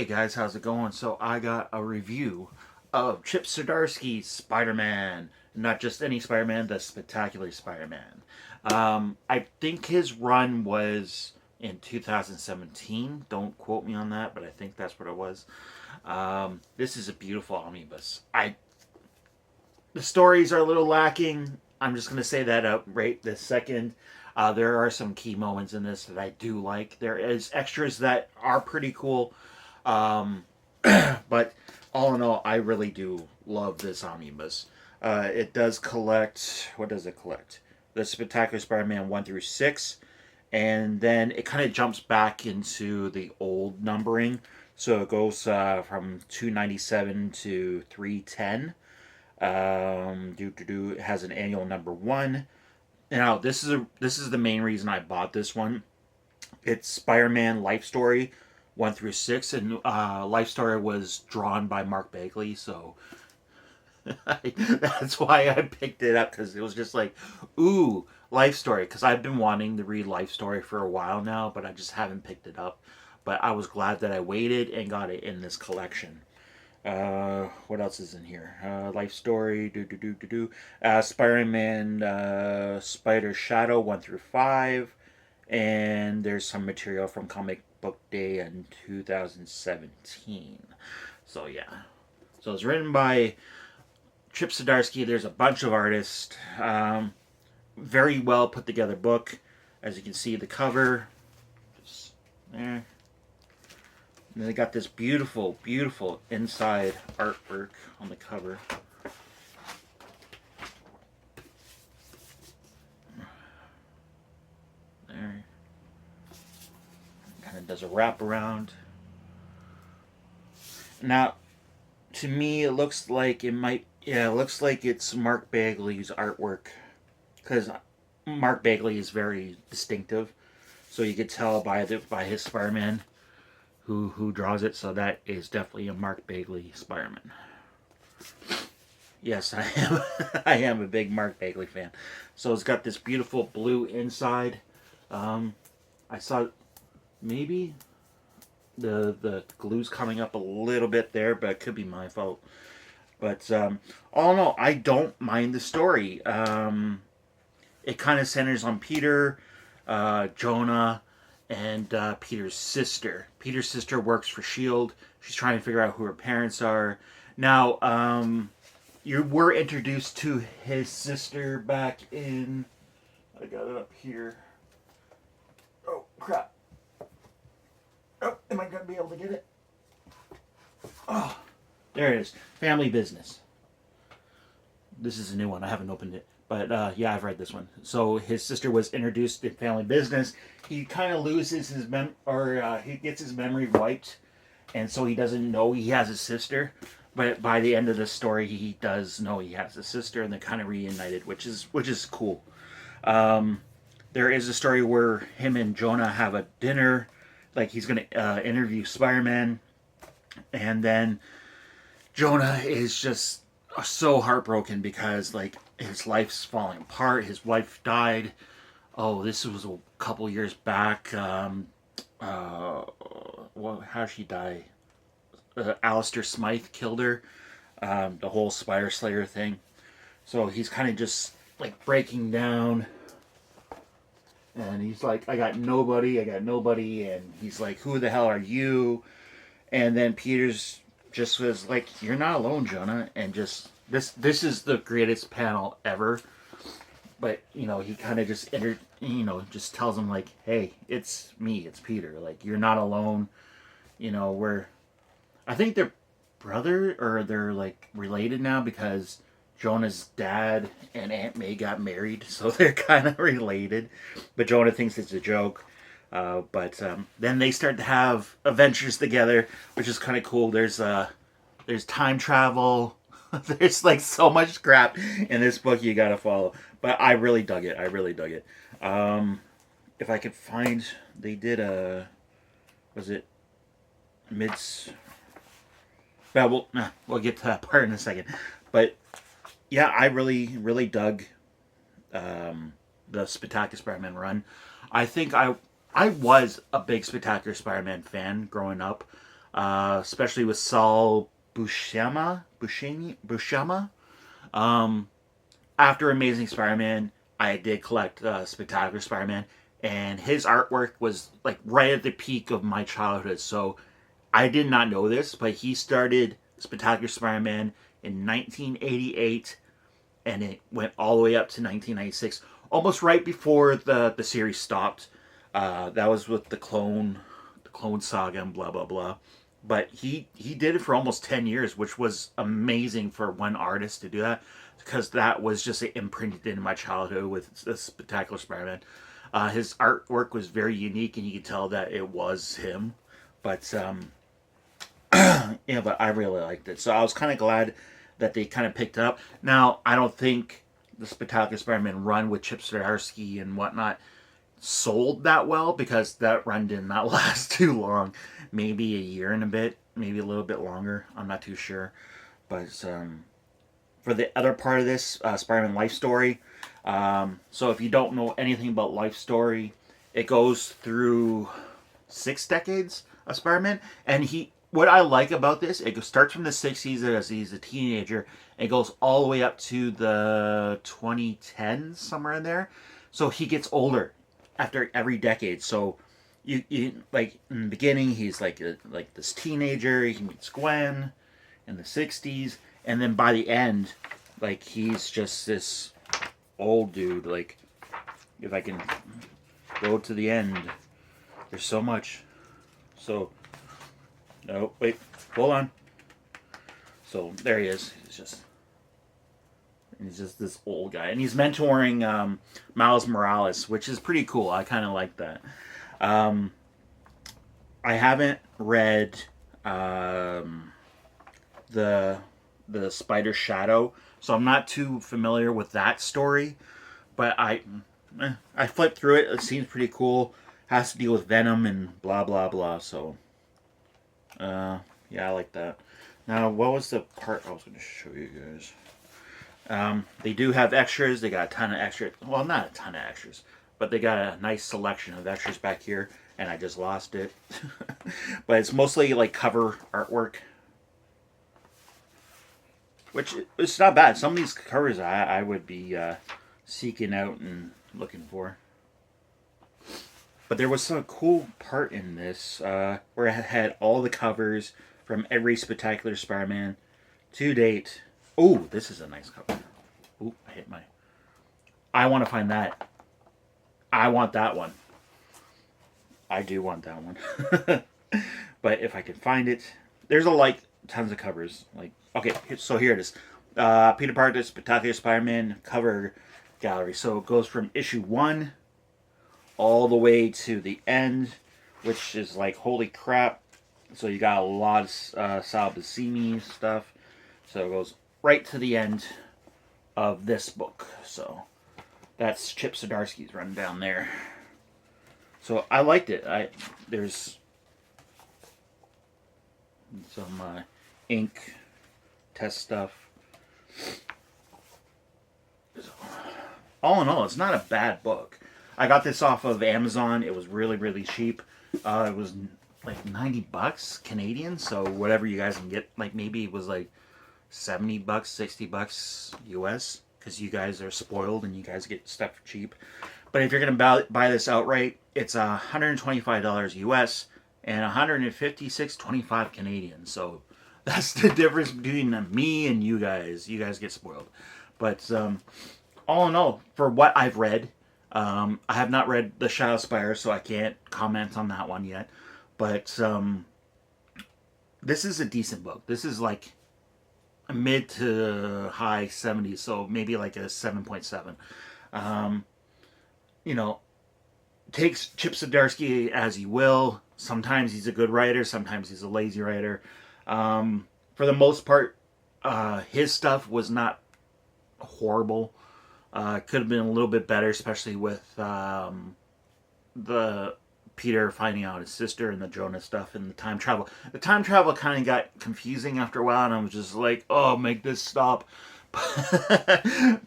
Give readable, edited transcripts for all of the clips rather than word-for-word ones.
guys, how's it going? So I got a review of Chip Zdarsky Spider-Man. Not just any Spider-Man, the Spectacular Spider-Man. I think his run was in 2017. Don't quote me on that, but I think that's what it was. This is a beautiful omnibus. The stories are a little lacking. I'm just gonna say that up right this second. There are some key moments in this that I do like. There is extras that are pretty cool. Um, but all in all, I really do love this omnibus. It does collect. What does it collect? The Spectacular Spider-Man 1 through 6. And then it kind of jumps back into the old numbering. So it goes from 297 to 310. It has an annual number 1. Now this is the main reason I bought this one. It's Spider-Man Life Story 1 through 6, and Life Story was drawn by Mark Bagley, so that's why I picked it up, because it was just like, ooh, Life Story, because I've been wanting to read Life Story for a while now, but I just haven't picked it up. But I was glad that I waited and got it in this collection. What else is in here? Life Story, Spider-Man, Spider Shadow 1 through 5, and there's some material from Comic Book Day in 2017. So yeah, so it's written by Chip Zdarsky. There's a bunch of artists. Very well put together book. As you can see, the cover, just there. And they got this beautiful, beautiful inside artwork on the cover. There. Kind of does a wraparound. Now, to me, it looks like it might. Yeah, it looks like it's Mark Bagley's artwork, because Mark Bagley is very distinctive, so you could tell by his Spider-Man who draws it. So that is definitely a Mark Bagley Spider-Man. Yes, I am. I am a big Mark Bagley fan. So it's got this beautiful blue inside. I saw maybe the glue's coming up a little bit there, but it could be my fault. But all in all, I don't mind the story. It kind of centers on Peter, Jonah, and Peter's sister. Peter's sister works for S.H.I.E.L.D. She's trying to figure out who her parents are. Now, you were introduced to his sister back in... I got it up here. Oh, crap. Oh, am I going to be able to get it? Oh, there it is. Family Business. This is a new one. I haven't opened it. But yeah, I've read this one. So his sister was introduced in Family Business. He kind of loses his he gets his memory wiped, and so he doesn't know he has a sister. But by the end of the story, he does know he has a sister, and they're kind of reunited, which is cool. There is a story where him and Jonah have a dinner, like he's gonna interview Spider-Man, and then Jonah is just so heartbroken because like his life's falling apart. His wife died. Oh, this was a couple years back. Well, how did she die? Alistair Smythe killed her. The whole Spider Slayer thing. So he's kind of just like breaking down. And he's like, I got nobody. And he's like, who the hell are you? And then Peter's just was like, you're not alone, Jonah. And just, this is the greatest panel ever. But, you know, he kind of just, just tells him like, hey, it's me, it's Peter. Like, you're not alone. You know, I think they're brother, or they're like related now, because Jonah's dad and Aunt May got married, so they're kind of related. But Jonah thinks it's a joke. But then they start to have adventures together, which is kind of cool. There's time travel. There's like so much crap in this book you gotta follow. But I really dug it. If I could find, they did was it mids? Well, we'll get to that part in a second. But yeah, I really dug the Spectacular Spider-Man run. I think I was a big Spectacular Spider-Man fan growing up. especially with Saul Buscema. Um, After Amazing Spider-Man, I did collect Spectacular Spider-Man, and his artwork was like right at the peak of my childhood. So I did not know this, but he started Spectacular Spider-Man in 1988, and it went all the way up to 1996, almost right before the series stopped. That was with the Clone Saga, and blah blah blah. But he did it for almost 10 years, which was amazing for one artist to do that, because that was just imprinted in my childhood with the Spectacular Spider-Man. His artwork was very unique, and you could tell that it was him. But yeah, but I really liked it, so I was kind of glad that they kind of picked it up. Now, I don't think the Spectacular Spider-Man run with Chip Zdarsky and whatnot sold that well, because that run did not last too long. Maybe a year and a bit, maybe a little bit longer. I'm not too sure. But for the other part of this, Spider-Man Life Story. So if you don't know anything about Life Story, it goes through 6 decades of Spider-Man, and what I like about this, it starts from the 60s as he's a teenager, and it goes all the way up to the 2010s, somewhere in there. So he gets older after every decade. So you like in the beginning, he's like this teenager. He meets Gwen in the 60s, and then by the end, like he's just this old dude. Like, if I can go to the end, there's so much. So, no, wait, hold on. So there he is. He's just this old guy, and he's mentoring Miles Morales, which is pretty cool. I kind of like that. Um, I haven't read the Spider Shadow, so I'm not too familiar with that story. But I flipped through it. It seems pretty cool. Has to deal with Venom and blah blah blah. So yeah, I like that. Now, what was the part I was going to show you guys? They do have extras. They got a ton of extras. Well, not a ton of extras, but they got a nice selection of extras back here, and I just lost it. But it's mostly like cover artwork, which it's not bad. Some of these covers I would be seeking out and looking for. But there was some cool part in this where it had all the covers from every Spectacular Spider-Man to date. Oh, this is a nice cover. Oh, I hit my... I want to find that. I want that one. I do want that one. But if I can find it... There's tons of covers. Okay, so here it is. Peter Parker's Spectacular Spider-Man cover gallery. So it goes from issue 1 all the way to the end, which is like, holy crap. So you got a lot of Sal Buscemi stuff. So it goes right to the end of this book. So that's Chip Zdarsky's run down there. So I liked it. There's some ink test stuff. All in all, it's not a bad book. I got this off of Amazon. It was really, really cheap. It was like $90 Canadian. So whatever you guys can get, like maybe it was like $70, $60 US, because you guys are spoiled and you guys get stuff for cheap. But if you're gonna buy this outright, it's $125 US and $156.25 Canadian. So that's the difference between me and you guys. You guys get spoiled. But all in all, for what I've read, I have not read The Shadow Spire, so I can't comment on that one yet. But this is a decent book. This is like a mid to high 70s, so maybe like a 7.7. You know, takes Chip Zdarsky as you will. Sometimes he's a good writer, sometimes he's a lazy writer. For the most part, his stuff was not horrible. Could have been a little bit better, especially with the Peter finding out his sister and the Jonah stuff and the time travel. The time travel kind of got confusing after a while, and I was just like, oh, make this stop.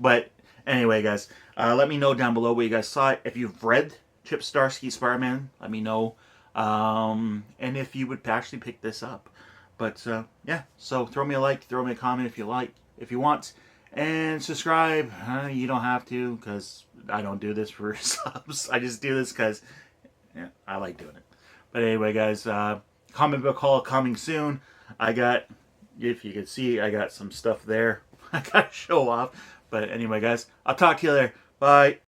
But anyway, guys, let me know down below what you guys thought. If you've read Chip Zdarsky Spider-Man, let me know. and if you would actually pick this up. But yeah, so throw me a like, throw me a comment if you like, if you want, and subscribe. You don't have to, because I don't do this for subs. I just do this because yeah, I like doing it. But anyway, guys, comic book haul coming soon. I got, if you can see, I got some stuff there. I got to show off. But anyway, guys, I'll talk to you later. Bye.